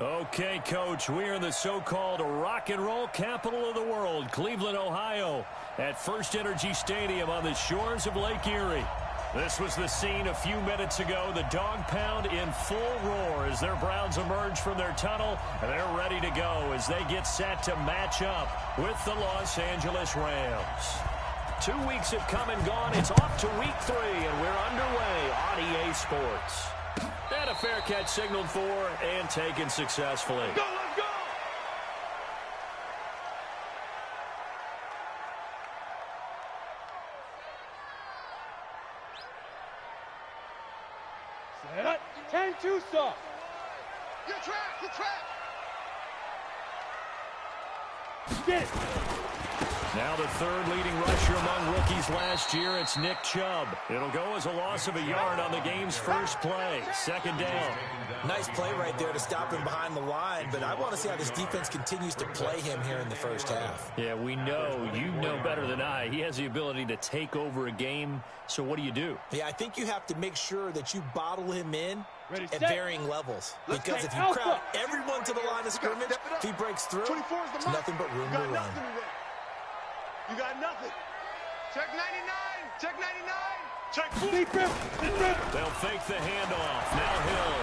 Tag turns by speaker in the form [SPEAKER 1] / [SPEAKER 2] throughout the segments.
[SPEAKER 1] Okay, Coach, we are in the so-called rock and roll capital of the world, Cleveland, Ohio, at First Energy Stadium on the shores of Lake Erie. This was the scene a few minutes ago. The dog pound in full roar as their Browns emerge from their tunnel, and they're ready to go as they get set to match up with the Los Angeles Rams. 2 weeks have come and gone. It's off to week 3, and we're underway on EA Sports. And a fair catch signaled for and taken successfully.
[SPEAKER 2] Let's go, let's go! Set. 10-2 stop.
[SPEAKER 3] Good track, good track.
[SPEAKER 2] Get it.
[SPEAKER 1] Now the third leading rusher among rookies last year, it's Nick Chubb. It'll go as a loss of a yard on the game's first play. Second down.
[SPEAKER 4] Nice play right there to stop him behind the line, but I want to see how this defense continues to play him here in the first half.
[SPEAKER 1] Yeah, we know. You know better than I. He has the ability to take over a game, so what do you do?
[SPEAKER 4] Yeah, I think you have to make sure that you bottle him in at varying levels.
[SPEAKER 3] Let's
[SPEAKER 4] because if you crowd everyone to the line of scrimmage, if he breaks through, it's nothing but room to run.
[SPEAKER 3] You got nothing. Check 99. Check 99. Check.
[SPEAKER 2] Deep rip.
[SPEAKER 1] They'll fake the handoff. Now Hill.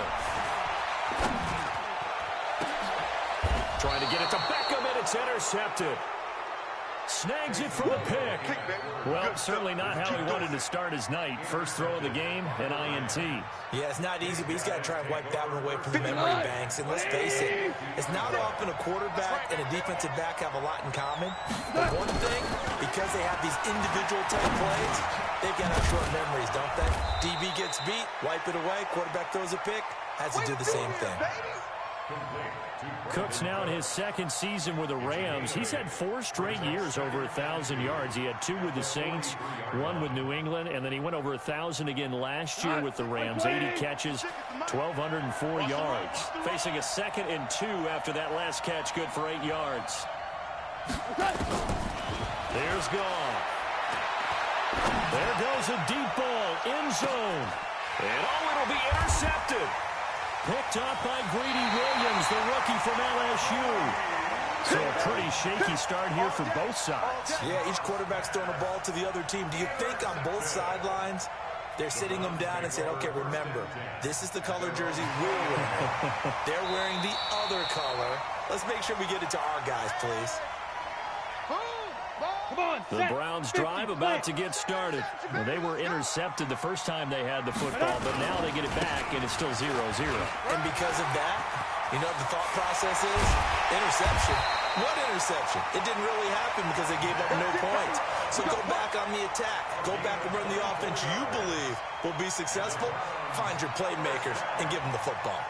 [SPEAKER 1] Trying to get it to Beckham, and it's intercepted. Snags it for the pick. Well, certainly not how he wanted to start his night. First throw of the game, an INT.
[SPEAKER 4] Yeah, it's not easy, but he's got to try and wipe that one away from the memory banks. And let's face it, it's not often a quarterback and a defensive back have a lot in common. But one thing, because they have these individual type plays, they've got to have short memories, don't they? DB gets beat, wipe it away, quarterback throws a pick, has to do the same thing.
[SPEAKER 1] Cook's now in his second season with the Rams. He's had 4 straight years over 1,000 yards. He had 2 with the Saints, 1 with New England, and then he went over 1,000 again last year with the Rams. 80 catches, 1,204 yards. Facing a 2nd and 2 after that last catch, good for 8 yards. There's Goff. There goes a deep ball, end zone. And it'll be intercepted. Picked up by Greedy Williams, the rookie from LSU. So a pretty shaky start here for both sides.
[SPEAKER 4] Yeah, each quarterback's throwing a ball to the other team. Do you think on both sidelines they're sitting them down and saying, okay, remember, this is the color jersey we're wearing. They're wearing the other color. Let's make sure we get it to our guys, please.
[SPEAKER 2] Come on,
[SPEAKER 1] the Browns drive about to get started. Well, they were intercepted the first time they had the football, but now they get it back, and it's still 0-0.
[SPEAKER 4] And because of that, you know what the thought process is? Interception. What interception? It didn't really happen because they gave up no points. So go back on the attack. Go back and run the offense you believe will be successful. Find your playmakers and give them the football.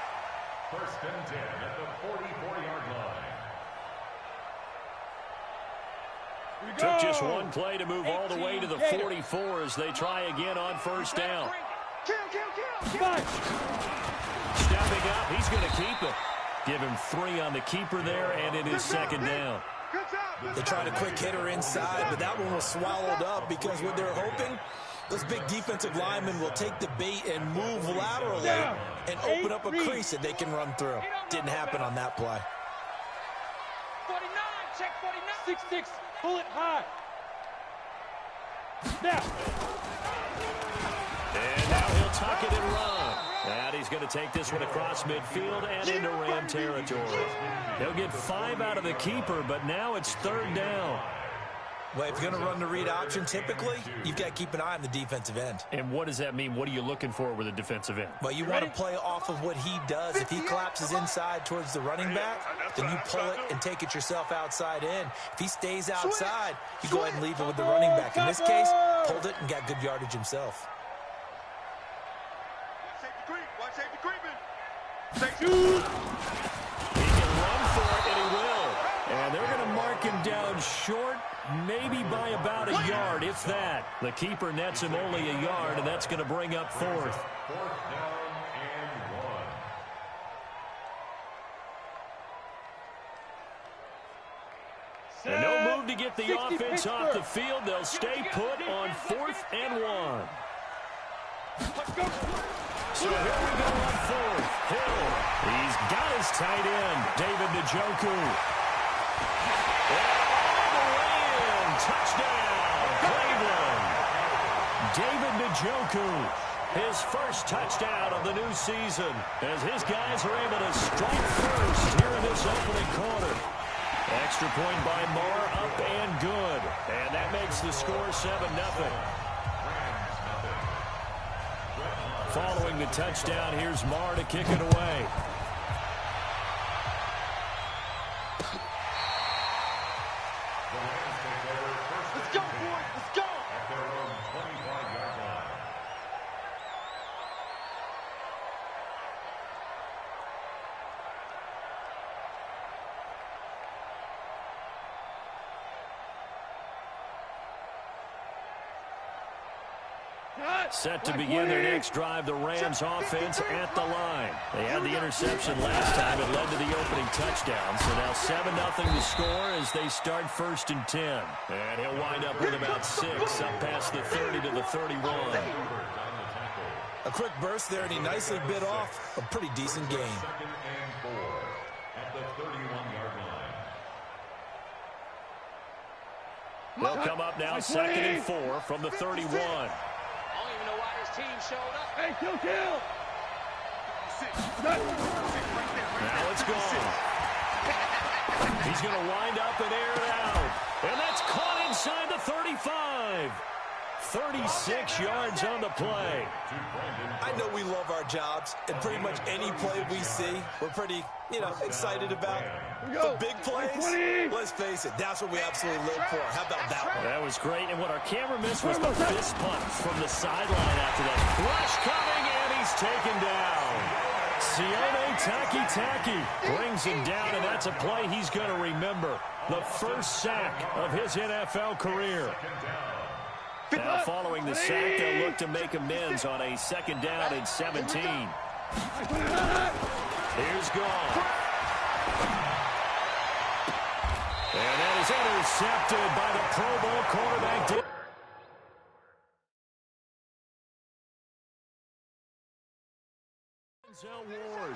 [SPEAKER 5] First and 10 at the 44-yard line.
[SPEAKER 1] Took just one play to move all the way to the 44 as they try again on first down.
[SPEAKER 2] Come on.
[SPEAKER 1] Stepping up, he's going to keep it. Give him 3 on the keeper there, and it is second down.
[SPEAKER 4] They tried a quick hitter inside, but that one was swallowed up because what they're hoping, those big defensive linemen will take the bait and move laterally and open up a crease that they can run through. Didn't happen on that play.
[SPEAKER 2] 49, check 49. 6-6, pull it high. Now.
[SPEAKER 1] And now he'll tuck it and run. And he's going to take this one across midfield and into Ram territory. He'll get 5 out of the keeper, but now it's third down.
[SPEAKER 4] Well, if you're going to run the read option, typically, you've got to keep an eye on the defensive end.
[SPEAKER 1] And what does that mean? What are you looking for with a defensive end?
[SPEAKER 4] Well, you want to play off of what he does. If he collapses inside towards the running back, then you pull it and take it yourself outside in. If he stays outside, you go ahead and leave it with the running back. In this case, pulled it and got good yardage himself.
[SPEAKER 1] He can run for it, and he will. And they're going to mark him down short, maybe by about a yard, if that. The keeper nets him only a yard, and that's going to bring up 4th.
[SPEAKER 5] 4th down and 1.
[SPEAKER 1] And no move to get the offense off the field. They'll stay put on 4th and 1.
[SPEAKER 2] Let's go.
[SPEAKER 1] So here we go on 4th. Hill He's got his tight end, David Njoku. And all the way in. Touchdown, Cleveland. David Njoku, his first touchdown of the new season, as his guys are able to strike first here in this opening quarter. Extra point by Marr, up and good. And that makes the score 7-0. Following the touchdown, here's Marr to kick it away.
[SPEAKER 2] Let's go, boys. Let's go.
[SPEAKER 5] At their own 25-yard line.
[SPEAKER 1] Set to begin their next drive, the Rams offense at the line. They had the interception last time. It led to the opening touchdown. So now 7-0 the score as they start 1st and 10. And he'll wind up with about 6 up past the 30 to the 31.
[SPEAKER 4] A quick burst there, and he nicely bit off a pretty decent gain.
[SPEAKER 5] 2nd and 4 at the 31-yard line.
[SPEAKER 1] They'll come up now 2nd and 4 from the 31.
[SPEAKER 2] I don't even know why this team showed up.
[SPEAKER 3] Hey, kill.
[SPEAKER 1] Now it's gone. He's going to wind up and air it out. And that's caught inside the 35. 36 yards on the play.
[SPEAKER 4] I know we love our jobs, and pretty much any play we see, we're pretty, excited about. The big plays, let's face it, that's what we absolutely live for. How about that one?
[SPEAKER 1] That was great, and what our camera missed was the fist pump from the sideline after that. Rush coming, and he's taken down. Sione Taki brings him down, and that's a play he's going to remember. The first sack of his NFL career. Now following the sack, they'll look to make amends on a 2nd down and 17. Here's Gone. And that is intercepted by the Pro Bowl quarterback. Ward.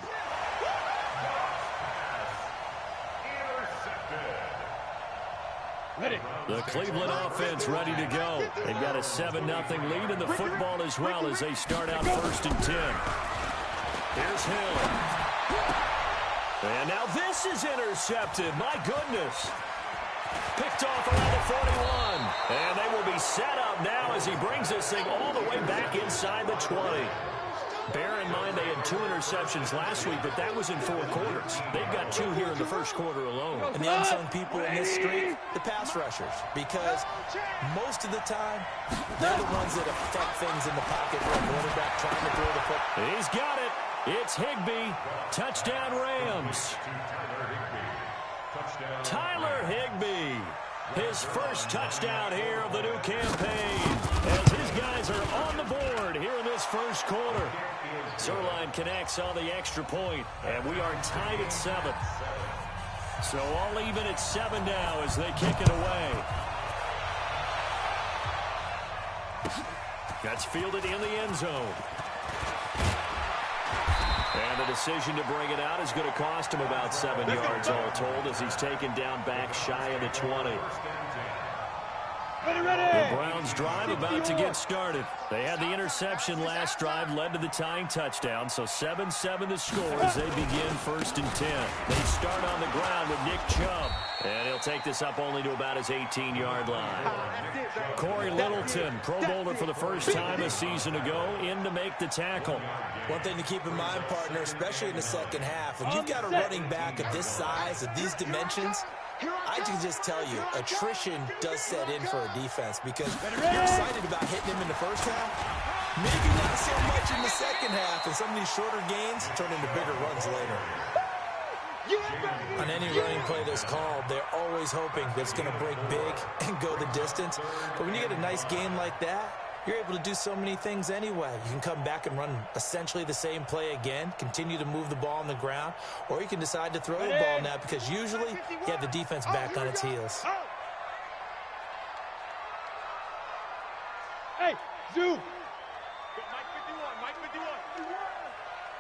[SPEAKER 1] The Cleveland offense ready to go. They've got a 7-0 lead in the football as well as they start out 1st and 10. Here's Hill. And now this is intercepted. My goodness. Picked off around the 41. And they will be set up now as he brings this thing all the way back inside the 20. Bear in mind they had 2 interceptions last week, but that was in 4 quarters. They've got 2 here in the first quarter alone.
[SPEAKER 4] And the unsung people in this streak, the pass rushers, because most of the time, they're the ones that affect things in the pocket for a quarterback trying to throw the football.
[SPEAKER 1] He's got it. It's Higbee. Touchdown Rams. Tyler Higbee. His first touchdown here of the new campaign as his guys are on the board here in this first quarter. Zerline connects on the extra point, and we are tied at 7. So all even at 7 now as they kick it away. That's fielded in the end zone. And the decision to bring it out is going to cost him about 7 yards all told as he's taken down back shy of the 20. The Browns drive about to get started. They had the interception last drive, led to the tying touchdown, so 7-7 the score as they begin 1st and 10. They start on the ground with Nick Chubb, and he'll take this up only to about his 18-yard line. Corey Littleton, Pro Bowler for the first time a season ago, in to make the tackle.
[SPEAKER 4] One thing to keep in mind, partner, especially in the second half, when you've got a running back of this size, of these dimensions, I can just tell you, attrition does set in for a defense because you're excited about hitting him in the first half. Maybe not so much in the second half, and some of these shorter gains turn into bigger runs later. On any running play that's called, they're always hoping that it's going to break big and go the distance. But when you get a nice gain like that, you're able to do so many things anyway. You can come back and run essentially the same play again, continue to move the ball on the ground, or you can decide to throw the ball now because usually you have the defense back on its heels.
[SPEAKER 3] Hey, Zoo!
[SPEAKER 2] Mike 51.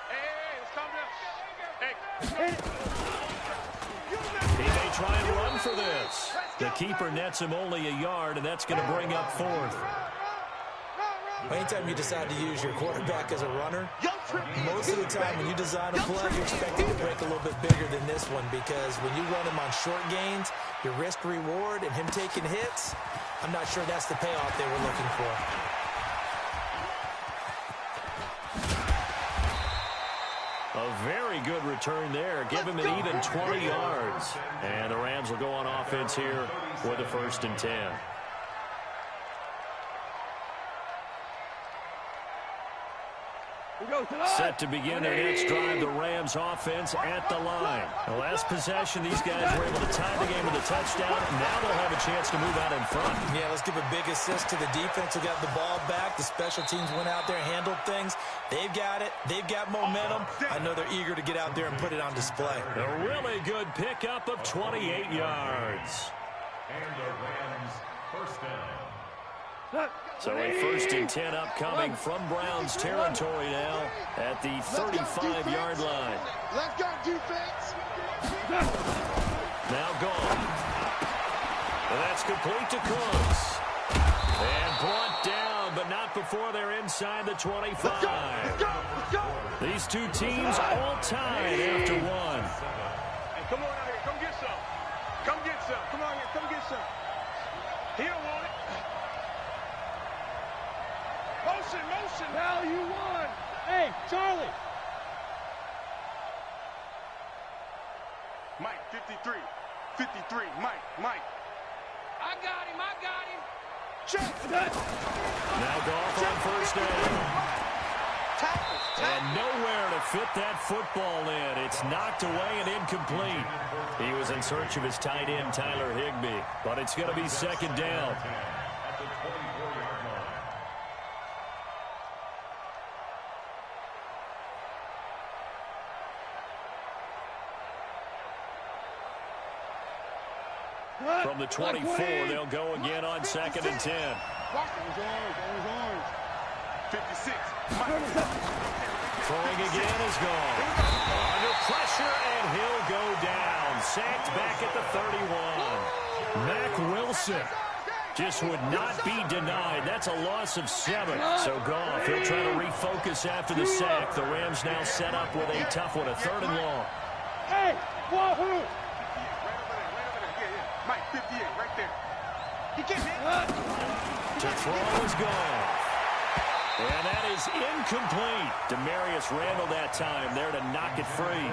[SPEAKER 2] Hey, let's calm down.
[SPEAKER 1] He may try and run for this. The keeper nets him only a yard, and that's going to bring up fourth.
[SPEAKER 4] Anytime you decide to use your quarterback as a runner, most of the time when you design a play, you expect it to break a little bit bigger than this one, because when you run him on short gains, your risk-reward and him taking hits, I'm not sure that's the payoff they were looking for.
[SPEAKER 1] A very good return there. Give him an even 20 yards. And the Rams will go on offense here with a 1st and 10. Set to begin their next drive, the Rams offense at the line. The last possession, these guys were able to tie the game with a touchdown. Now they'll have a chance to move out in front.
[SPEAKER 4] Yeah, let's give a big assist to the defense who got the ball back. The special teams went out there, handled things. They've got it. They've got momentum. I know they're eager to get out there and put it on display.
[SPEAKER 1] A really good pickup of 28 yards.
[SPEAKER 5] And the Rams first down.
[SPEAKER 1] So a 1st and 10 upcoming from Browns territory now at the 35-yard line.
[SPEAKER 3] Let's go, defense.
[SPEAKER 1] Now gone. And that's complete to Cooks. And brought down, but not before they're inside the 25.
[SPEAKER 3] Let's go.
[SPEAKER 1] These two teams all tied after one.
[SPEAKER 3] Hey, come on out here. Come get some. Come get some. Come on here. Come get some. He don't want it. Motion.
[SPEAKER 2] Now you won. Hey, Charlie.
[SPEAKER 3] Mike, 53. Mike.
[SPEAKER 2] I got him.
[SPEAKER 3] Check.
[SPEAKER 1] Now Goff on 1st down. And nowhere to fit that football in. It's knocked away and incomplete. He was in search of his tight end, Tyler Higbee. But it's going to be 2nd down.
[SPEAKER 5] At the 24-yard line.
[SPEAKER 1] From the 24, they'll go again on 2nd and 10.
[SPEAKER 3] 56.
[SPEAKER 1] Throwing again is gone. Under pressure, and he'll go down. Sacked back at the 31. Mack Wilson just would not be denied. That's a loss of 7. So Goff, he'll try to refocus after the sack. The Rams now set up with a tough one, a 3rd and long.
[SPEAKER 2] Hey, wahoo!
[SPEAKER 3] Mike, 58, right there. He can't hit.
[SPEAKER 1] To throw is gone. And that is incomplete. Demarius Randall that time there to knock it free.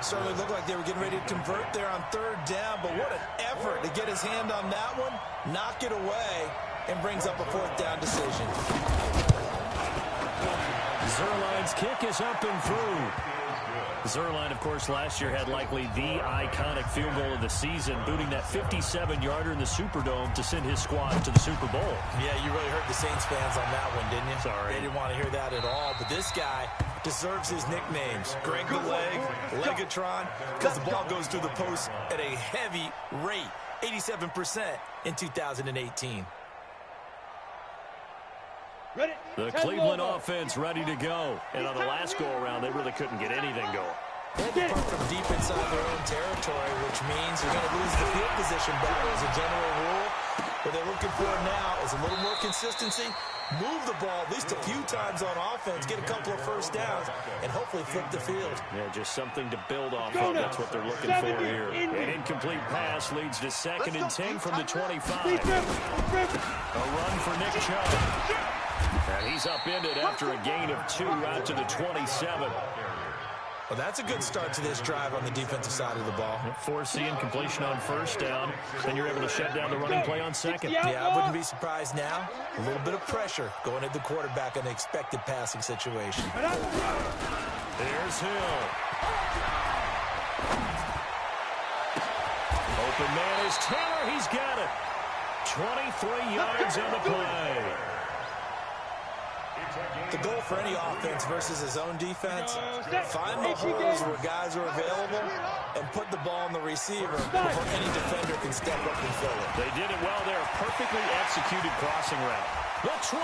[SPEAKER 4] Certainly looked like they were getting ready to convert there on 3rd down, but what an effort to get his hand on that one, knock it away, and brings up a 4th down decision.
[SPEAKER 1] Zerline's kick is up and through. Zerline, of course, last year had likely the iconic field goal of the season, booting that 57-yarder in the Superdome to send his squad to the Super Bowl.
[SPEAKER 4] Yeah, you really hurt the Saints fans on that one, didn't you?
[SPEAKER 1] Sorry.
[SPEAKER 4] They didn't want to hear that at all, but this guy deserves his nicknames. Greg the Leg, Legatron, because the ball goes through the post at a heavy rate, 87% in 2018.
[SPEAKER 2] Ready?
[SPEAKER 1] The Cleveland offense ready to go. And on the last go-around, they really couldn't get anything going.
[SPEAKER 4] They had to punt from deep inside their own territory, which means you're going to lose the field position battle as a general rule. What they're looking for now is a little more consistency, move the ball at least a few times on offense, get a couple of 1st downs, and hopefully flip the field.
[SPEAKER 1] Yeah, just something to build off of. That's what they're looking for here. An incomplete pass leads to 2nd and 10 from the 25. A run for Nick Chubb. And he's upended after a gain of 2 out to the 27.
[SPEAKER 4] Well, that's a good start to this drive on the defensive side of the ball.
[SPEAKER 1] Forcing incompletion on 1st down. Then you're able to shut down the running play on 2nd.
[SPEAKER 4] Yeah, I wouldn't be surprised now. A little bit of pressure going at the quarterback in an expected passing situation.
[SPEAKER 1] There's Hill. Open man is Taylor. He's got it. 23 yards on the play.
[SPEAKER 4] The goal for any offense versus his own defense, find the holes where guys are available and put the ball on the receiver before any defender can step up and fill it.
[SPEAKER 1] They did it well there. Perfectly executed crossing route. The 20.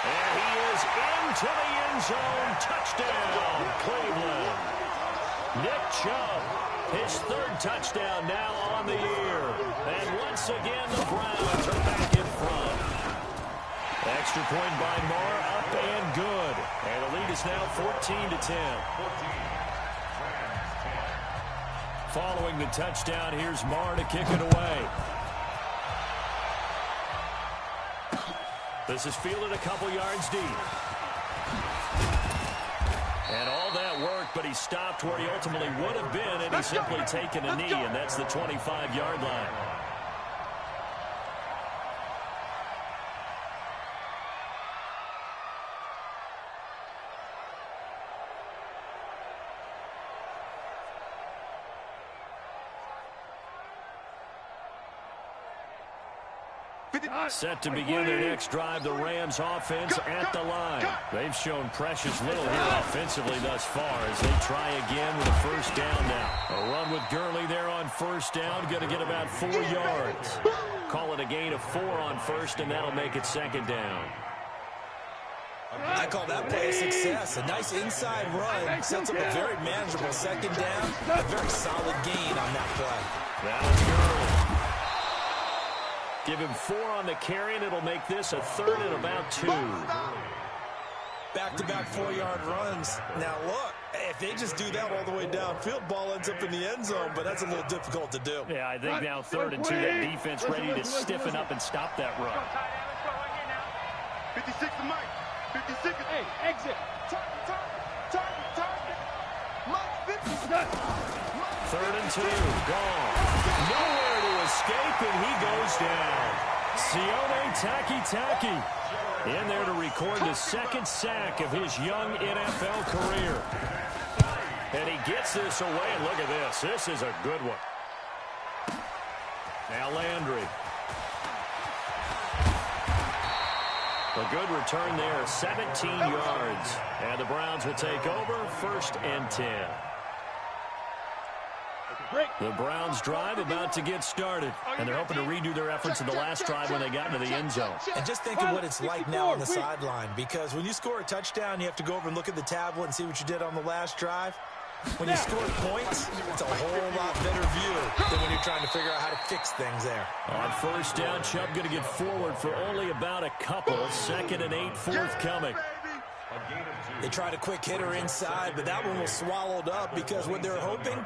[SPEAKER 1] And he is into the end zone. Touchdown, Cleveland. Nick Chubb, his third touchdown now on the year. And once again, the Browns are back in front. Extra point by Marr, up and good. And the lead is now 14-10. Following the touchdown, here's Marr to kick it away. This is fielded a couple yards deep. And all that work, but he stopped where he ultimately would have been, and he's simply taken a knee, and that's the 25-yard line. Set to begin their next drive, the Rams offense at the line. They've shown precious little here offensively thus far as they try again with a first down now. A run with Gurley there on first down, going to get about 4 yards. Call it a gain of 4 on first, and that'll make it second down.
[SPEAKER 4] I call that play a success. A nice inside run sets up a very manageable second down. A very solid gain on that play.
[SPEAKER 1] That was Gurley. Give him 4 on the carry, and it'll make this a third and about 2.
[SPEAKER 4] Back-to-back 4-yard runs. Now, look, if they just do that all the way downfield, ball ends up in the end zone, but that's a little difficult to do.
[SPEAKER 1] Yeah, I think now 3rd and 2, that defense ready to stiffen up and stop that run.
[SPEAKER 3] 56 to Mike. 56.
[SPEAKER 2] Hey, exit. Target. Mike, 50.
[SPEAKER 1] 3rd and 2, gone. Nowhere to escape, and he goes down. Sione Taki in there to record the 2nd sack of his young NFL career. And he gets this away, and look at this. This is a good one. Now Landry. A good return there, 17 yards. And the Browns will take over, 1st and 10. The Browns drive about to get started, and they're hoping to redo their efforts in the last drive when they got into the end zone.
[SPEAKER 4] And just think of what it's like now on the sideline, because when you score a touchdown, you have to go over and look at the tablet and see what you did on the last drive. When you score points, it's a whole lot better view than when you're trying to figure out how to fix things there.
[SPEAKER 1] On first down, Chubb going to get forward for only about a couple. 2nd and 8 forthcoming.
[SPEAKER 4] They tried a quick hitter inside, but that one was swallowed up because what they're hoping,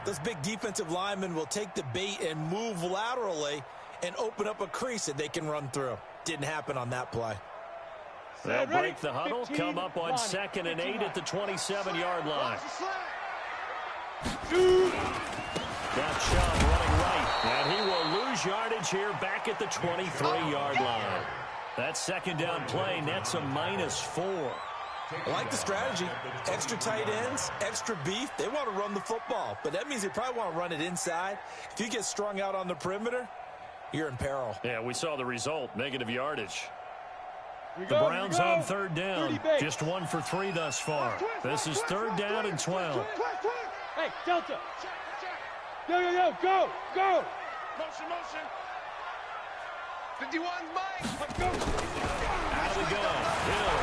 [SPEAKER 4] those big defensive linemen will take the bait and move laterally and open up a crease that they can run through. Didn't happen on that play.
[SPEAKER 1] They'll break the huddle, come up on 2nd and 8 at the 27-yard line. Now Chubb running right, and he will lose yardage here back at the 23-yard line. That 2nd down play nets a -4.
[SPEAKER 4] I like the strategy. Extra tight ends, extra beef. They want to run the football, but that means they probably want to run it inside. If you get strung out on the perimeter, you're in peril.
[SPEAKER 1] Yeah, we saw the result, negative yardage. The Browns on 3rd down, just 1 for 3 thus far. This is 3rd down and 12.
[SPEAKER 2] Hey, Delta. Yo, go.
[SPEAKER 3] Motion. 51, Mike.
[SPEAKER 2] Go.
[SPEAKER 1] Out of the gun, Hill.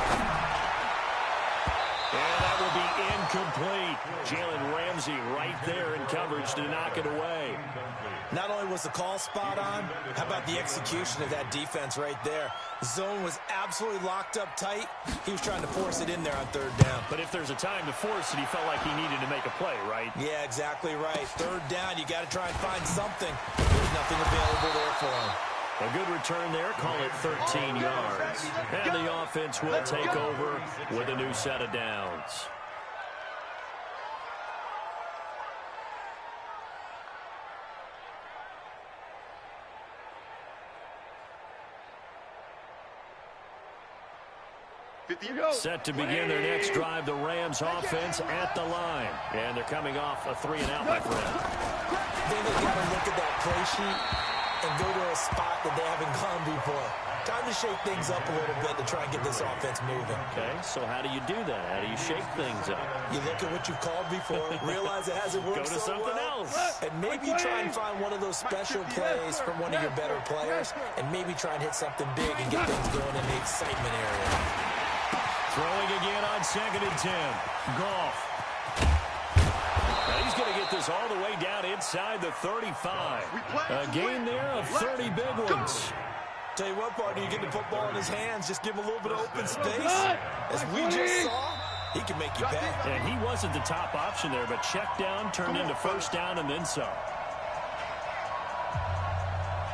[SPEAKER 1] And that will be incomplete. Jalen Ramsey right there in coverage to knock it away.
[SPEAKER 4] Not only was the call spot on, how about the execution of that defense right there? The zone was absolutely locked up tight. He was trying to force it in there on 3rd down.
[SPEAKER 1] But if there's a time to force it, he felt like he needed to make a play, right?
[SPEAKER 4] Yeah, exactly right. 3rd down, you got to try and find something. There's nothing available there for him.
[SPEAKER 1] A good return there, call it 13 yards. And the offense will take over with a new set of downs. Set to begin their next drive, the Rams offense at the line. And they're coming off a 3-and-out, my friend.
[SPEAKER 4] Then they got to look at that play sheet and go to a spot that they haven't gone before. Time to shake things up a little bit to try and get this offense moving.
[SPEAKER 1] Okay, so how do you do that? How do you shake things up?
[SPEAKER 4] You look at what you've called before, realize it hasn't worked
[SPEAKER 1] Go to
[SPEAKER 4] so
[SPEAKER 1] something
[SPEAKER 4] well,
[SPEAKER 1] else.
[SPEAKER 4] and maybe try and find one of those special plays from one of your better players, and maybe try and hit something big and get things going in the excitement area.
[SPEAKER 1] Throwing again on 2nd and 10. Goff. Now he's going to get this all the way down inside the 35. A gain there of 30 big ones.
[SPEAKER 4] Tell you what, partner, you get the football in his hands, just give him a little bit of open space. As we just saw, he can make you pay.
[SPEAKER 1] And he wasn't the top option there, but check down turned into first down and then some.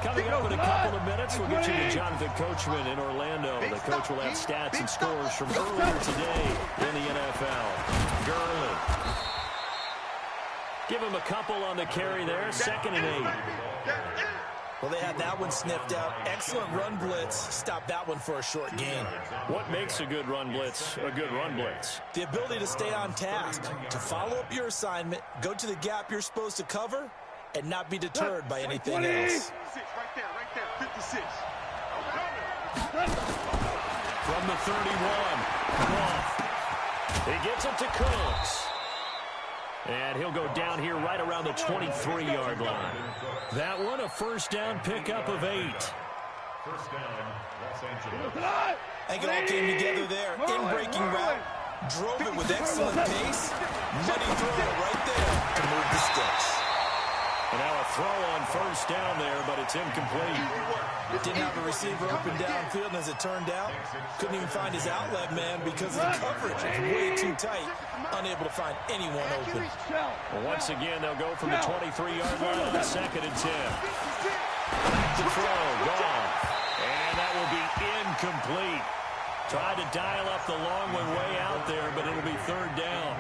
[SPEAKER 1] Coming up in a couple of minutes, we'll get you to Jonathan Coachman in Orlando. The coach will have stats and scores from earlier today in the NFL. Gurley. Give him a couple on the carry there. 2nd and 8.
[SPEAKER 4] Well, they had that one sniffed out. Excellent run blitz. Stop that one for a short gain.
[SPEAKER 1] What makes a good run blitz a good run blitz?
[SPEAKER 4] The ability to stay on task, to follow up your assignment, go to the gap you're supposed to cover, and not be deterred by anything else.
[SPEAKER 3] Right there, 56.
[SPEAKER 1] From the 31, Goff. He gets it to Cooks. And he'll go down here right around the 23-yard line. That one, a first down pickup of 8.
[SPEAKER 5] First down, Los Angeles.
[SPEAKER 4] I think it all came together there. In-breaking route, drove it with excellent pace. Money throw right there to move the sticks.
[SPEAKER 1] And now a throw on first down there, but it's incomplete.
[SPEAKER 4] Didn't have a receiver open downfield, and as it turned out, couldn't even find his outlet man because of the coverage. It's way too tight, unable to find anyone open.
[SPEAKER 1] Well, once again, they'll go from the 23-yard line on 2nd and 10. The throw, gone. And that will be incomplete. Tried to dial up the long one way out there, but it'll be 3rd down.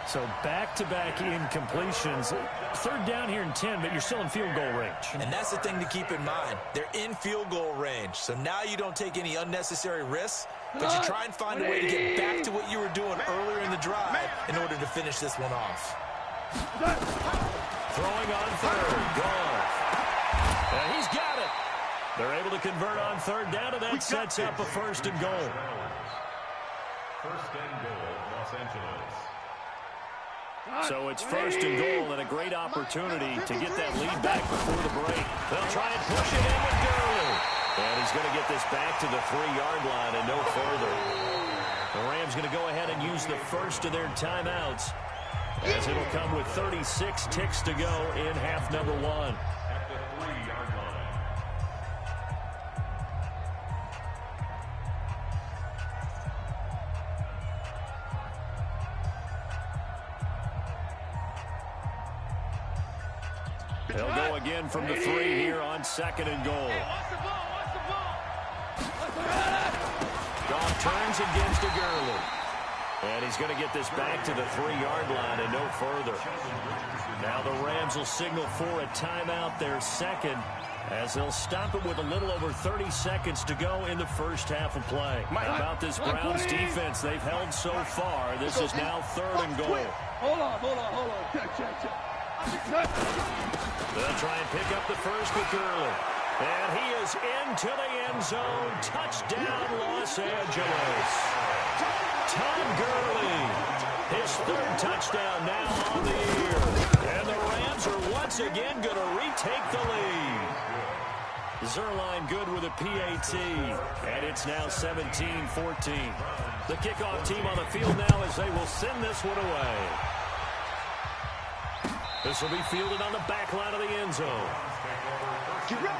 [SPEAKER 1] So back-to-back incompletions. 3rd down here and 10, but you're still in field goal range.
[SPEAKER 4] And that's the thing to keep in mind. They're in field goal range. So now you don't take any unnecessary risks, but you try and find a way to get back to what you were doing earlier in the drive in order to finish this one off.
[SPEAKER 1] Throwing on 3rd. Gone. And he's got it. They're able to convert on 3rd down, and that sets up a 1st and goal.
[SPEAKER 5] First and goal, Los Angeles.
[SPEAKER 1] So it's 1st and goal and a great opportunity to get that lead back before the break. They'll try and push it in with Gurley. And he's going to get this back to the 3-yard line and no further. The Rams going to go ahead and use the first of their timeouts, as it'll come with 36 ticks to go in half number 1.
[SPEAKER 5] At the 3-yard line.
[SPEAKER 1] They'll go again from the 3 here on 2nd and goal. Goff turns and gives to Gurley. And he's going to get this back to the 3-yard line and no further. Now the Rams will signal for a timeout, their second, as they'll stop it with a little over 30 seconds to go in the first half of play. How about this Browns defense they've held so far? This is now 3rd and goal.
[SPEAKER 2] Hold on. Check.
[SPEAKER 1] They'll try and pick up the first with Gurley. And he is into the end zone. Touchdown, Los Angeles. Tom Gurley, his 3rd touchdown now on the year. And the Rams are once again going to retake the lead. Zerline good with a PAT. And it's now 17-14. The kickoff team on the field now as they will send this one away. This will be fielded on the back line of the end zone.
[SPEAKER 3] Get ready.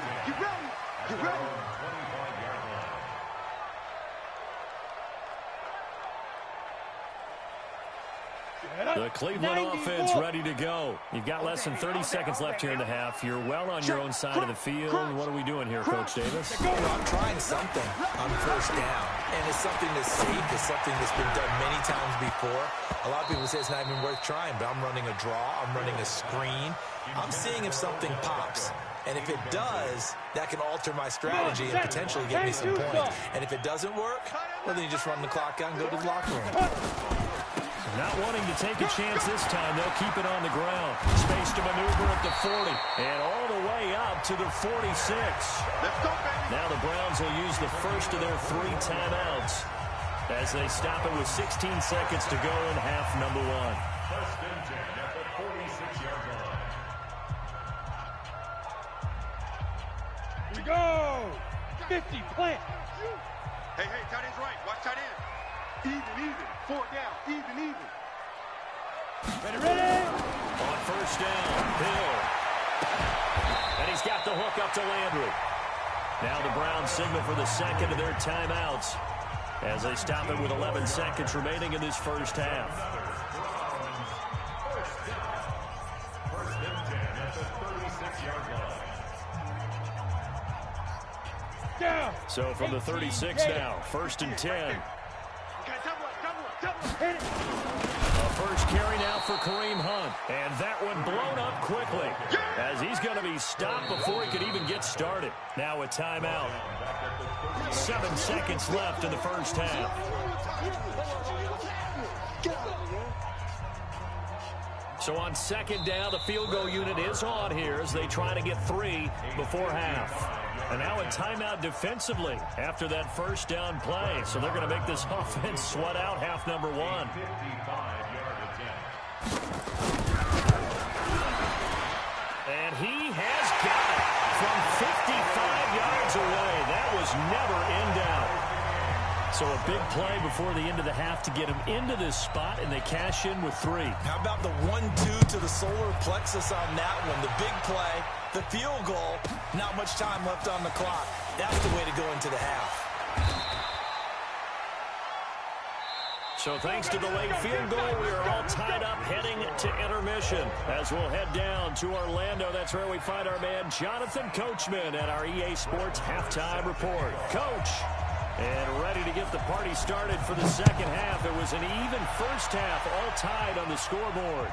[SPEAKER 1] The Cleveland offense ready to go. You've got less than 30 seconds left here in the half. You're well on your own side of the field. What are we doing here, Coach Davis?
[SPEAKER 4] I'm trying something on 1st down. And it's something that's safe. It's something that's been done many times before. A lot of people say it's not even worth trying, but I'm running a draw. I'm running a screen. I'm seeing if something pops. And if it does, that can alter my strategy and potentially get me some points. And if it doesn't work, well, then you just run the clock out and go to the locker room.
[SPEAKER 1] Not wanting to take a chance this time, they'll keep it on the ground. Space to maneuver at the 40. And all the way up out to the 46.
[SPEAKER 3] Let's go, baby.
[SPEAKER 1] Now the Browns will use the first of their 3 timeouts as they stop it with 16 seconds to go in half number 1.
[SPEAKER 5] First and 10 at the 46-yard line.
[SPEAKER 2] Here we go. 50, plant.
[SPEAKER 3] Hey, tight end's right. Watch tight end. Even. 4 down. Even.
[SPEAKER 2] Ready.
[SPEAKER 1] On first down, Hill. And he's got the hook up to Landry. Now the Browns signal for the second of their timeouts as they stop it with 11 seconds remaining in this first half.
[SPEAKER 5] First and 10 at the 36-yard line.
[SPEAKER 2] Down.
[SPEAKER 1] So from the 36 now, first and 10.
[SPEAKER 3] Okay, double up.
[SPEAKER 2] Hit it.
[SPEAKER 1] A first carry now for Kareem Hunt. And that one blown up quickly as he's going to be stopped before he could even get started. Now a timeout. 7 seconds left in the first half. So on second down, the field goal unit is on here as they try to get 3 before half. And now a timeout defensively after that first down play. So they're going to make this offense sweat out half number 1.
[SPEAKER 5] 55-yard attempt.
[SPEAKER 1] And he has got it from 55 yards away. That was never in doubt. So a big play before the end of the half to get him into this spot, and they cash in with 3.
[SPEAKER 4] How about the 1-2 to the solar plexus on that one? The big play, the field goal, not much time left on the clock. That's the way to go into the half.
[SPEAKER 1] So thanks to the late field goal, we are all tied up heading to intermission. As we'll head down to Orlando, that's where we find our man Jonathan Coachman at our EA Sports Halftime Report. Coach, and ready to get the party started for the second half. It was an even first half, all tied on the scoreboard.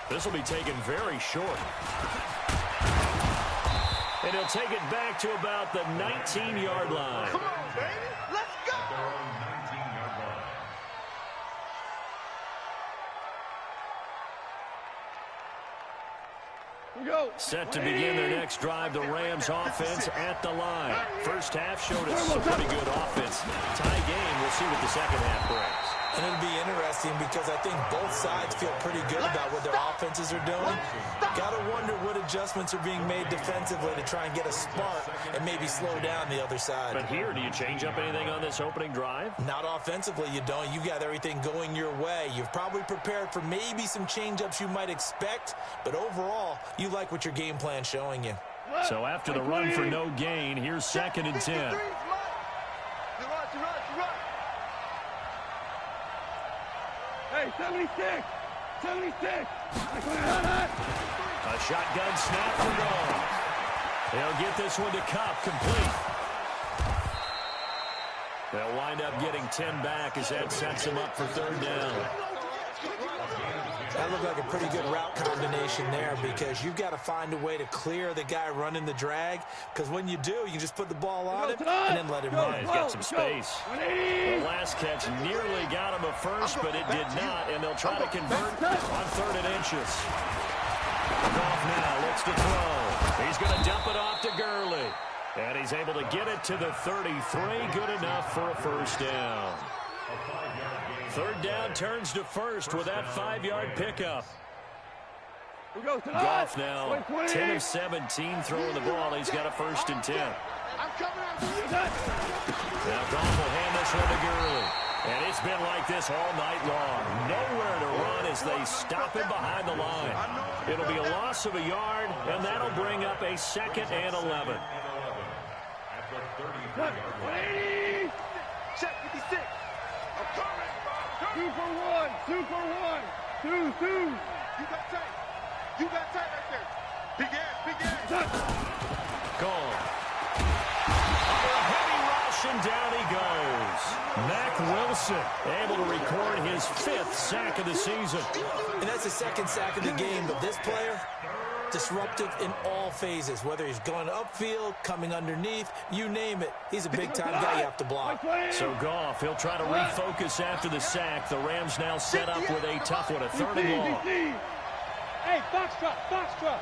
[SPEAKER 1] This will be taken very short. And he'll take it back to about the 19-yard line.
[SPEAKER 3] Come on, baby. Let's go.
[SPEAKER 5] Their own 19-yard line.
[SPEAKER 2] Go.
[SPEAKER 1] Set to begin their next drive, the Rams offense at the line. First half showed us some pretty good offense. Tie game, we'll see what the second half brings.
[SPEAKER 4] And it'll be interesting because I think both sides feel pretty good about what their offenses are doing. Got to wonder what adjustments are being made defensively to try and get a spark and maybe slow down the other side.
[SPEAKER 1] But here, do you change up anything on this opening drive?
[SPEAKER 4] Not offensively, you don't. You got everything going your way. You've probably prepared for maybe some change-ups you might expect, but overall, you like what your game plan's showing you.
[SPEAKER 1] So after the run for no gain, here's second and 10.
[SPEAKER 3] You run.
[SPEAKER 2] Hey, 76. 76.
[SPEAKER 1] A shotgun snap for goal. They'll get this one to Cup, complete. They'll wind up getting 10 back as that sets them up for third down.
[SPEAKER 4] That looked like a pretty good route combination there because you've got to find a way to clear the guy running the drag, because when you do, you just put the ball on him and then let him run.
[SPEAKER 1] He's got some space. The last catch nearly got him a first, but it did not, and they'll try to convert on 3rd and inches. Goff now looks to throw. He's going to dump it off to Gurley, and he's able to get it to the 33. Good enough for a first down. Third down turns to first with that 5-yard pickup. Goff now 10 of 17 throwing the ball. He's got a first and 10.
[SPEAKER 3] I'm coming out.
[SPEAKER 1] Now Goff will hand this one to Gurley. And it's been like this all night long. Nowhere to run as they stop him behind the line. It'll be a loss of a yard, and that'll bring up a 2nd and 11.
[SPEAKER 5] At the 33-yard line.
[SPEAKER 3] Check 56. I'm coming.
[SPEAKER 2] 2 for 1. 2 for 1. 2.
[SPEAKER 3] You got tight. You got tight right there. Big ass.
[SPEAKER 1] Gone. Under a heavy rush, and down he goes. Mack Wilson able to record his 5th sack of the season.
[SPEAKER 4] And that's the 2nd sack of the game, but this player, disruptive in all phases, whether he's going upfield, coming underneath, you name it. He's a big-time guy you have to block.
[SPEAKER 1] So Goff, he'll try to refocus after the sack. The Rams now set up with a tough one, a 3rd and long.
[SPEAKER 2] Hey, box drop, box drop.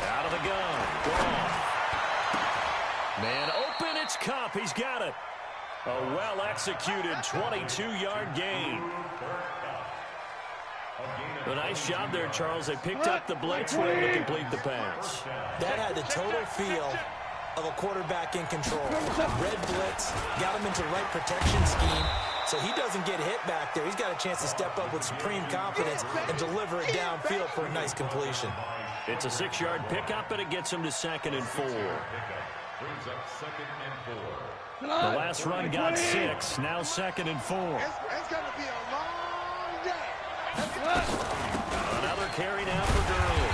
[SPEAKER 1] Out of the gun. Gone. Man open, it's Cup. He's got it. A well-executed 22-yard gain. A nice job there, Charles. They picked up the blitz, were able to complete the pass.
[SPEAKER 4] That had the total feel of a quarterback in control. Red blitz, got him into the right protection scheme, so he doesn't get hit back there. He's got a chance to step up with supreme confidence and deliver it downfield for a nice completion.
[SPEAKER 1] It's a 6-yard pickup, and it gets him to 2nd and 4. The last run got 6, now 2nd and 4.
[SPEAKER 3] It's going to be a long day.
[SPEAKER 1] Another carry now for Gurley.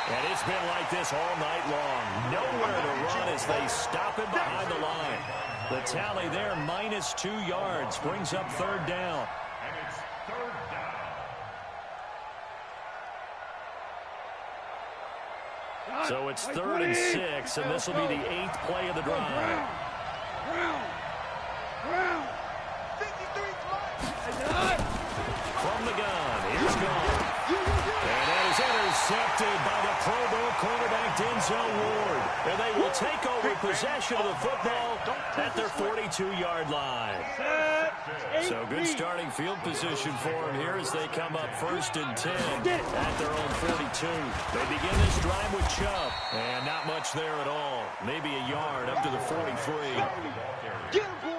[SPEAKER 1] And it's been like this all night long. Nowhere to run as they stop him behind the line. The tally there, minus 2 yards, brings up 3rd down.
[SPEAKER 5] And it's 3rd down.
[SPEAKER 1] So it's 3rd and 6, and this will be the 8th play of the drive.
[SPEAKER 3] 53
[SPEAKER 1] From the gun, here's gone. And that is intercepted by the Pro Bowl cornerback Denzel Ward. And they will take over possession of the football at their 42-yard line. So good starting field position for them here as they come up 1st and 10 at their own 42. They begin this drive with Chubb, and not much there at all. Maybe a yard up to the 43.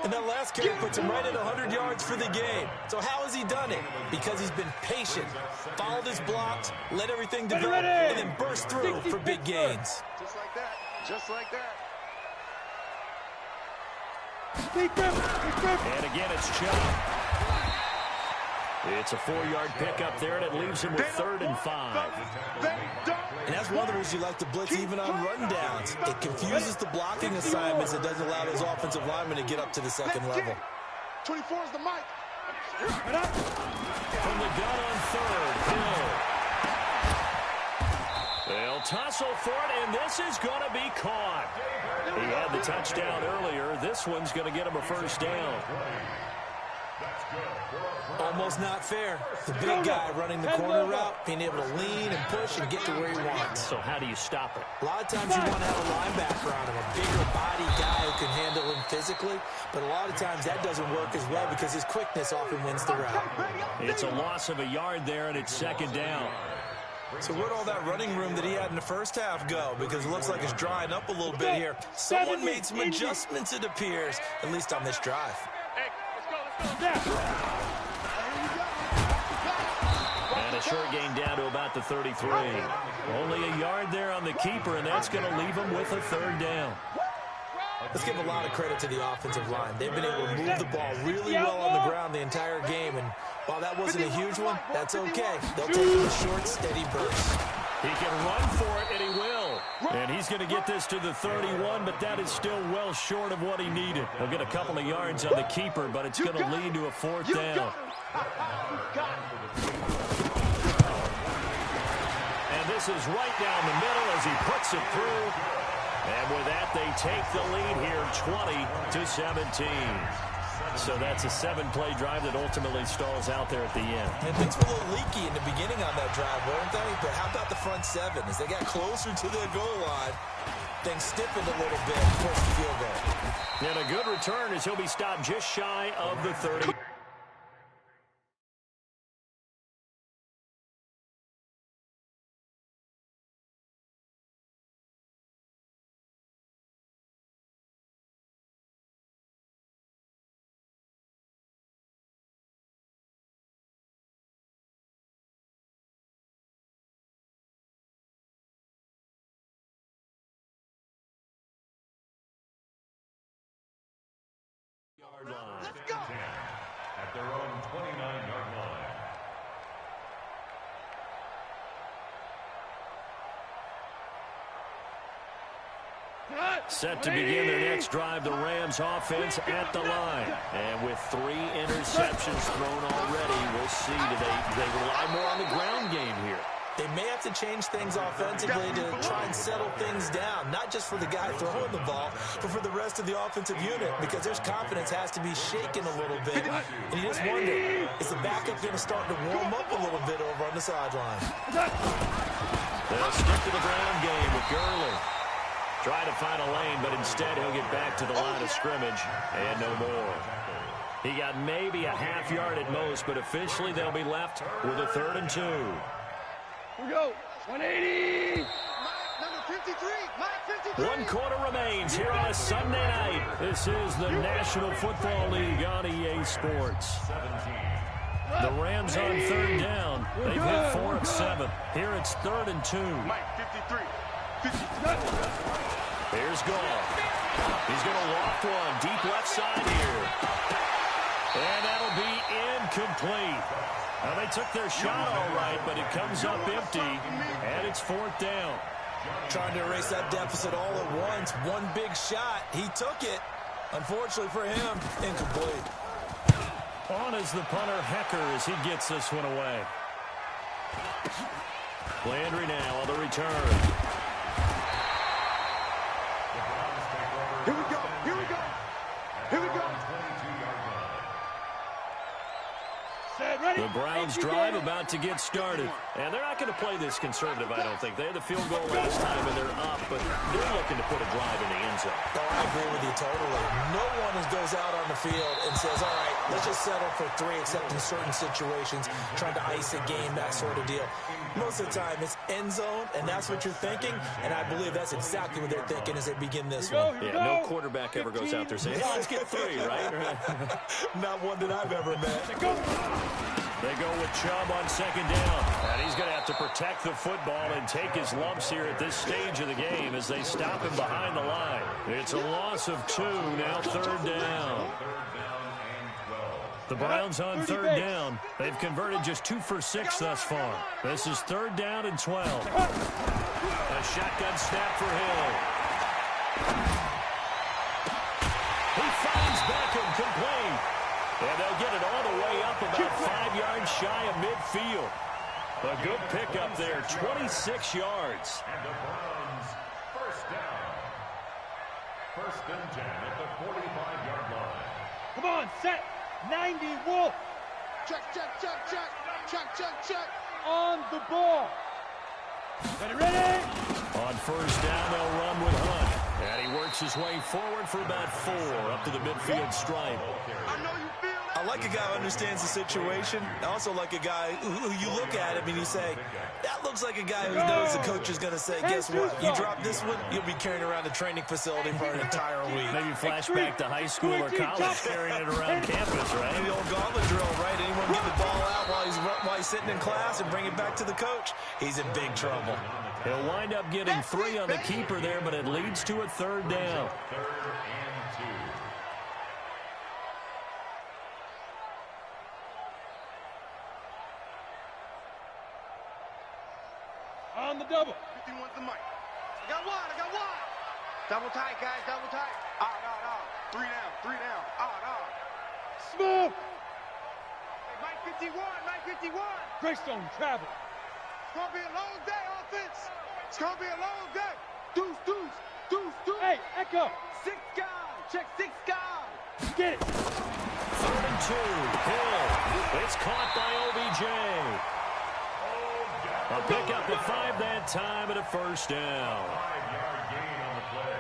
[SPEAKER 4] And that last carry puts him right at 100 yards for the game. So how has he done it? Because he's been patient, followed his blocks, let everything develop, and then burst through for big gains.
[SPEAKER 3] Just like that. Just like that.
[SPEAKER 1] And again, it's Chubb. It's a 4-yard pickup there, and it leaves him with 3rd and 5.
[SPEAKER 4] And that's one of the reasons you like to blitz even on rundowns. It confuses the blocking assignments. It doesn't allow those offensive linemen to get up to the 2nd level.
[SPEAKER 3] 24 is the mic.
[SPEAKER 1] From the gun on 3rd, Hill. They'll tussle for it, and this is going to be caught. He had the touchdown earlier. This one's going to get him a 1st down.
[SPEAKER 4] Almost not fair. The big guy running the corner route, being able to lean and push and get to where he wants.
[SPEAKER 1] So how do you stop it?
[SPEAKER 4] A lot of times you want to have a linebacker on him, a bigger body guy who can handle him physically, but a lot of times that doesn't work as well because his quickness often wins the route.
[SPEAKER 1] It's a loss of a yard there, and it's 2nd down.
[SPEAKER 4] So where'd all that running room that he had in the first half go? Because it looks like it's drying up a little bit here. Someone made some adjustments, it appears, at least on this drive.
[SPEAKER 1] And a short gain down to about the 33. Only a yard there on the keeper, and that's going to leave him with a 3rd down.
[SPEAKER 4] Let's give a lot of credit to the offensive line. They've been able to move the ball really well on the ground the entire game, and while that wasn't a huge one, that's okay. They'll take it in short, steady bursts.
[SPEAKER 1] He can run for it, and he will. And he's going to get this to the 31, but that is still well short of what he needed. He'll get a couple of yards on the keeper, but it's going to lead to a 4th down. And this is right down the middle as he puts it through. And with that, they take the lead here 20-17. So that's a 7-play drive that ultimately stalls out there at the end.
[SPEAKER 4] And things were a little leaky in the beginning on that drive, weren't they? But how about the front 7? As they got closer to the goal line, things stiffened a little bit and pushed the field goal.
[SPEAKER 1] And a good return as he'll be stopped just shy of the 30.
[SPEAKER 3] Let's go.
[SPEAKER 5] At their own 29-yard line.
[SPEAKER 1] Set to begin their next drive, the Rams offense at the line. And with 3 interceptions thrown already, we'll see. Do they rely more on the ground game here?
[SPEAKER 4] They may have to change things offensively to try and settle things down, not just for the guy throwing the ball, but for the rest of the offensive unit, because their confidence has to be shaken a little bit. And you just wonder, is the backup going to start to warm up a little bit over on the sideline?
[SPEAKER 1] They'll stick to the ground game with Gurley. Try to find a lane, but instead he'll get back to the line of scrimmage and no more. He got maybe a half yard at most, but officially they'll be left with a 3rd and 2.
[SPEAKER 2] Here we go. 180.
[SPEAKER 6] Number 53. Mike 53.
[SPEAKER 1] 1 quarter remains here on a Sunday night. This is the National Football League on EA Sports. The Rams on 3rd down. They've hit 4 of 7. Here it's 3rd and 2.
[SPEAKER 3] Mike 53.
[SPEAKER 1] Here's Goff. He's going to loft one deep left side here. And that'll be incomplete. Now, they took their shot all right, but it comes up empty, and it's 4th down.
[SPEAKER 4] Trying to erase that deficit all at once. One big shot. He took it. Unfortunately for him, incomplete.
[SPEAKER 1] On is the punter, Hecker, as he gets this one away. Landry now on the return.
[SPEAKER 3] Here we go. Here we go. Here we go.
[SPEAKER 1] The Browns drive about to get started. And they're not going to play this conservative, I don't think. They had the field goal last time, and they're up, but they're looking to put a drive in the end zone.
[SPEAKER 4] Oh, I agree with you totally. No one goes out on the field and says, all right, let's just settle for 3, except in certain situations, trying to ice a game, that sort of deal. Most of the time, it's end zone, and that's what you're thinking, and I believe that's exactly what they're thinking as they begin this one.
[SPEAKER 1] Yeah, no quarterback ever goes out there saying, hey, let's get 3, right?
[SPEAKER 4] Not one that I've ever met.
[SPEAKER 1] They go with Chubb on 2nd down. And he's going to have to protect the football and take his lumps here at this stage of the game as they stop him behind the line. It's a loss of 2, now 3rd down. The Browns on 3rd down. They've converted just 2 for 6 thus far. This is 3rd down and 12. A shotgun snap for Hill. He finds Beckham complete. And they'll get it all the way up about 5 yards shy of midfield. A good pickup there, 26 yards.
[SPEAKER 5] And the Browns, 1st down. 1st and 10 at the 45-yard line.
[SPEAKER 2] Come on, set. 90, Wolf.
[SPEAKER 6] Check, check, check, check. Check, check, check.
[SPEAKER 2] On the ball. Ready?
[SPEAKER 1] On 1st down, they'll run with Hunt. And he works his way forward for about 4 up to the midfield stripe.
[SPEAKER 3] I know you feel that.
[SPEAKER 4] I like a guy who understands the situation. I also like a guy who you look at him and you say, that looks like a guy who knows the coach is going to say, guess what? You drop this one, you'll be carrying around the training facility for an entire week.
[SPEAKER 1] Maybe flashback to high school or college carrying it around campus, right?
[SPEAKER 4] The old gauntlet drill, right? Anyone get the ball out while he's sitting in class and bring it back to the coach? He's in big trouble.
[SPEAKER 1] He'll wind up getting 3 on the keeper there, but it leads to a 3rd down.
[SPEAKER 5] 3rd and 2.
[SPEAKER 2] On the double.
[SPEAKER 3] 51's the mic.
[SPEAKER 6] I got one. Double tight, guys, double tight.
[SPEAKER 3] 3 down.
[SPEAKER 2] Smooth.
[SPEAKER 6] Mike 51.
[SPEAKER 2] Greystone travel.
[SPEAKER 6] It's going to be a long day, offense. It's going to be a long day. Deuce.
[SPEAKER 2] Hey, Echo.
[SPEAKER 6] 6 guys. Check 6 guys.
[SPEAKER 2] Get it.
[SPEAKER 1] 3rd and 2. Hill. It's caught by OBJ. A pickup of 5 that time and a 1st down.
[SPEAKER 5] 5-yard gain on the play.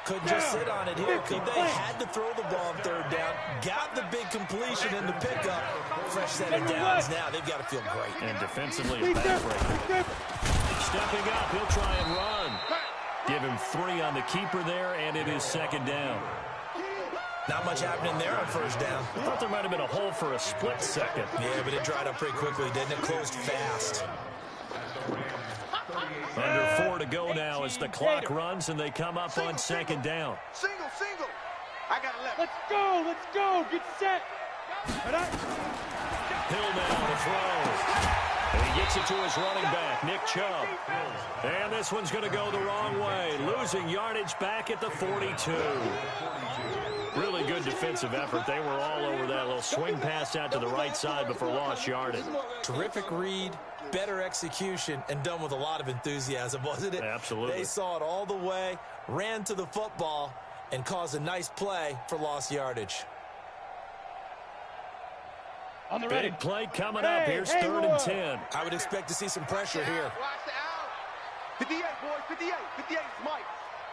[SPEAKER 4] Couldn't just sit on it here. They had to throw the ball on 3rd down. Got the big completion in the pickup. Fresh set of downs now. They've got to feel great.
[SPEAKER 1] And defensively, a backbreaker. Stepping up, he'll try and run. Give him 3 on the keeper there, and it is 2nd down.
[SPEAKER 4] Not much happening there on 1st down.
[SPEAKER 1] I thought there might have been a hole for a split second.
[SPEAKER 4] Yeah, but it dried up pretty quickly, didn't it? Closed fast.
[SPEAKER 1] Under 4 to go now as the clock runs, and they come up on 2nd down.
[SPEAKER 6] Single. I got 11.
[SPEAKER 2] Let's go. Get set.
[SPEAKER 1] Hill now to throw. And he gets it to his running back, Nick Chubb. And this one's going to go the wrong way, losing yardage back at the 42. Really good defensive effort. They were all over that little swing pass out to the right side before lost yardage.
[SPEAKER 4] Terrific read, better execution and done with a lot of enthusiasm, wasn't it?
[SPEAKER 1] Absolutely.
[SPEAKER 4] They saw it all the way, ran to the football, and caused a nice play for lost yardage.
[SPEAKER 2] On the ready.
[SPEAKER 1] Big play coming up. Here's 3rd and 10.
[SPEAKER 4] I would expect to see some pressure here.
[SPEAKER 6] Watch the out. 58, boys. 58. 58 is Mike.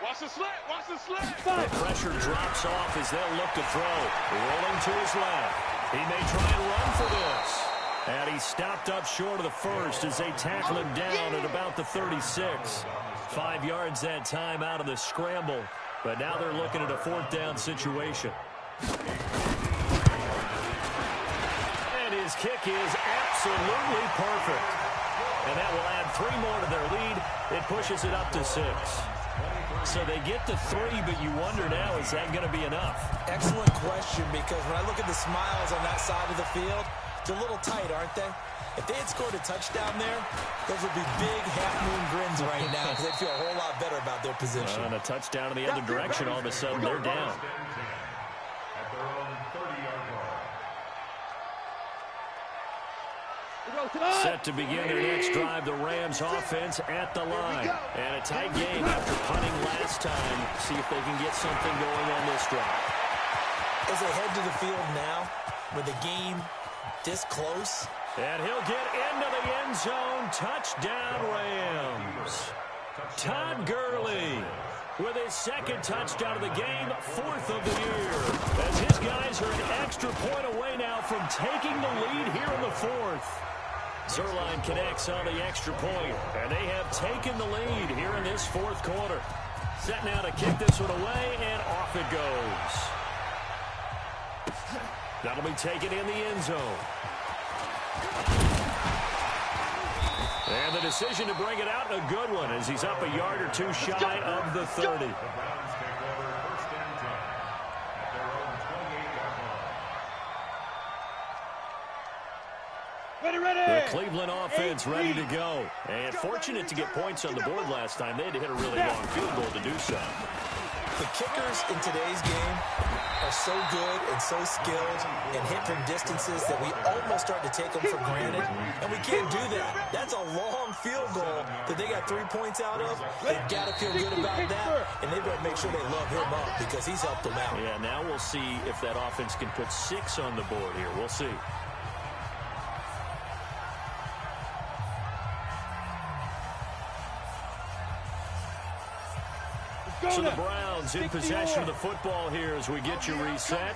[SPEAKER 3] Watch the slant. Watch the slant.
[SPEAKER 1] The pressure drops off as they'll look to throw. Rolling to his left. He may try and run for this. And he stopped up short of the first as they tackle him down at about the 36. 5 yards that time out of the scramble. But now they're looking at a 4th down situation. And his kick is absolutely perfect. And that will add 3 more to their lead. It pushes it up to 6. So they get to 3, but you wonder now, is that going to be enough?
[SPEAKER 4] Excellent question, because when I look at the smiles on that side of the field, it's a little tight, aren't they? If they had scored a touchdown there, those would be big half-moon grins right now because they'd feel a whole lot better about their position.
[SPEAKER 1] And a touchdown in the other direction, all of a sudden they're down.
[SPEAKER 5] At their own 30-yard line.
[SPEAKER 1] Set to begin their next drive, the Rams offense at the line. And a tight game after punting last time. See if they can get something going on this drive.
[SPEAKER 4] As they head to the field now, with the game this close.
[SPEAKER 1] And he'll get into the end zone. Touchdown, Rams. Todd Gurley with his 2nd touchdown of the game, 4th of the year. As his guys are an extra point away now from taking the lead here in the 4th. Zerline connects on the extra point, and they have taken the lead here in this 4th quarter. Set now to kick this one away, and off it goes. That'll be taken in the end zone. And the decision to bring it out, a good one, as he's up a yard or 2 shy of the 30.
[SPEAKER 5] The Browns take over 1st and 10 at their own 28-yard line.
[SPEAKER 2] Ready.
[SPEAKER 1] The Cleveland offense ready to go. And fortunate to get points on the board last time. They had to hit a really long field goal to do so.
[SPEAKER 4] The kickers in today's game are so good and so skilled and hit from distances that we almost start to take them for granted, and we can't do that. That's a long field goal that they got 3 points out of. They've got to feel good about that, and they've got to make sure they love him up because he's helped them out.
[SPEAKER 1] Yeah, now we'll see if that offense can put 6 on the board here. We'll see. So the Browns in possession of the football here as we get you reset.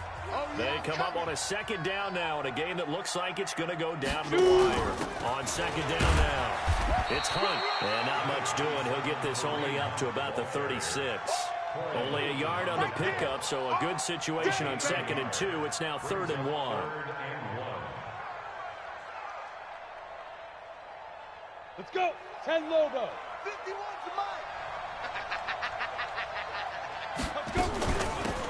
[SPEAKER 1] They come up on a 2nd down now in a game that looks like it's going to go down to the wire. On 2nd down now, it's Hunt. And not much doing. He'll get this only up to about the 36. Only a yard on the pickup, so a good situation on 2nd and 2. It's now 3rd and 1.
[SPEAKER 2] Let's go. 10 logo.
[SPEAKER 6] 51 to Mike.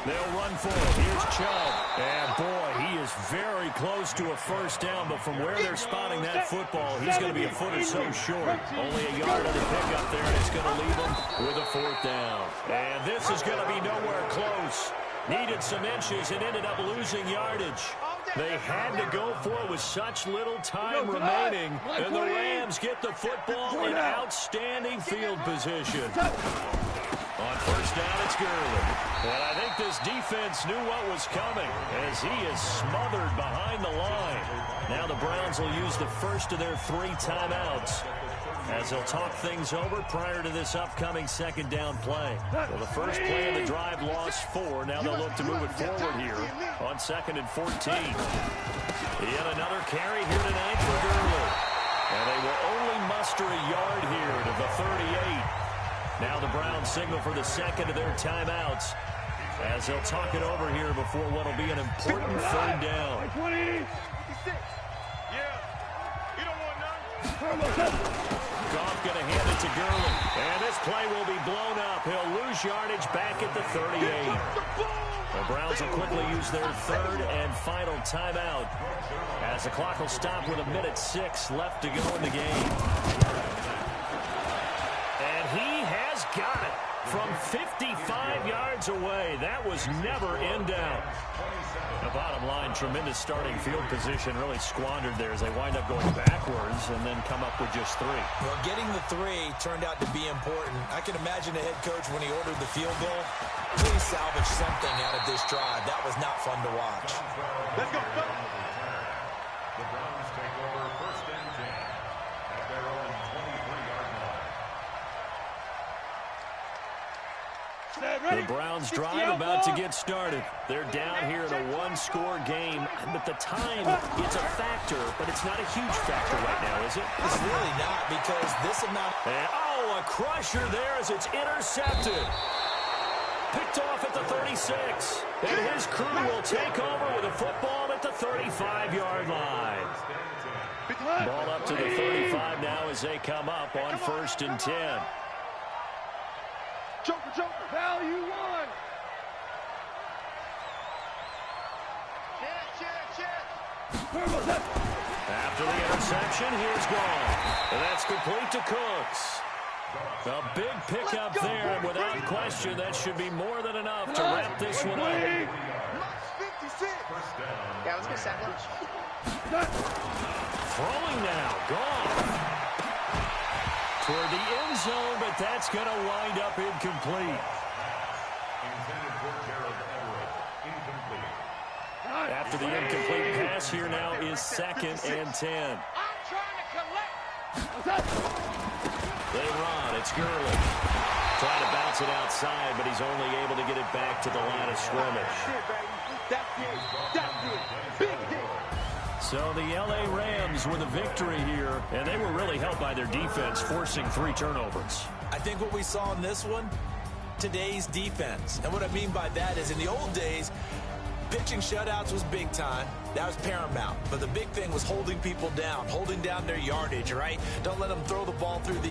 [SPEAKER 1] They'll run for it. Here's Chubb. And, boy, he is very close to a 1st down, but from where they're spotting that football, he's going to be a foot or so short. Only a yard on the pickup there, and it's going to leave him with a 4th down. And this is going to be nowhere close. Needed some inches and ended up losing yardage. They had to go for it with such little time remaining, and the Rams get the football in outstanding field position. On 1st down, it's Gurley. And I think this defense knew what was coming as he is smothered behind the line. Now the Browns will use the first of their 3 timeouts as they'll talk things over prior to this upcoming 2nd down play. Well, the first play of the drive lost 4. Now they'll look to move it forward here on 2nd and 14. Yet another carry here tonight for Gurley. And they will only muster a yard here to the 38. Now the Browns signal for the 2nd of their timeouts as they'll talk it over here before what will be an important 3rd down.
[SPEAKER 2] 20.
[SPEAKER 3] Yeah. You don't want none.
[SPEAKER 1] Goff going to hand it to Gurley. And this play will be blown up. He'll lose yardage back at the 38. The Browns will quickly use their 3rd and final timeout as the clock will stop with 1:06 left to go in the game. And he has got it from 55 yards away. That was never in doubt. The bottom line, tremendous starting field position, really squandered there as they wind up going backwards. and then come up with just 3.
[SPEAKER 4] Well, getting the 3 turned out to be important. I can imagine the head coach when he ordered the field goal. Please salvage something out of this drive. That was not fun to watch.
[SPEAKER 3] Let's go.
[SPEAKER 5] The Browns take over 1st and 10 at their own 23-yard line.
[SPEAKER 1] The Browns drive about to get started. They're down here in a 1-score game, but the time, it's a factor, but it's not a huge factor right now, is it?
[SPEAKER 4] It's really not, because this amount...
[SPEAKER 1] And, a crusher there as it's intercepted. Picked off at the 36. And his crew will take over with a football at the 35-yard line. Ball up to the 35 now as they come up on 1st and 10.
[SPEAKER 6] Joker, value 1.
[SPEAKER 1] After the interception, here's gone. And that's complete to Cooks. A big pickup there, and without question, that should be more than enough to wrap this one up.
[SPEAKER 6] Yeah,
[SPEAKER 7] let's go sandwich.
[SPEAKER 1] Throwing now, gone. Toward the end zone, but that's going to wind up incomplete.
[SPEAKER 5] Intended for Gerald Everett. Incomplete.
[SPEAKER 1] After the incomplete pass, here now is 2nd and 10.
[SPEAKER 2] I'm trying to collect.
[SPEAKER 1] They run. It's Gurley. Trying to bounce it outside, but he's only able to get it back to the line of scrimmage.
[SPEAKER 6] That's it. Big hit.
[SPEAKER 1] So the L.A. Rams with a victory here, and they were really helped by their defense, forcing 3 turnovers.
[SPEAKER 4] I think what we saw in this one, today's defense. And what I mean by that is in the old days, pitching shutouts was big time. That was paramount. But the big thing was holding people down, holding down their yardage, right? Don't let them throw the ball through the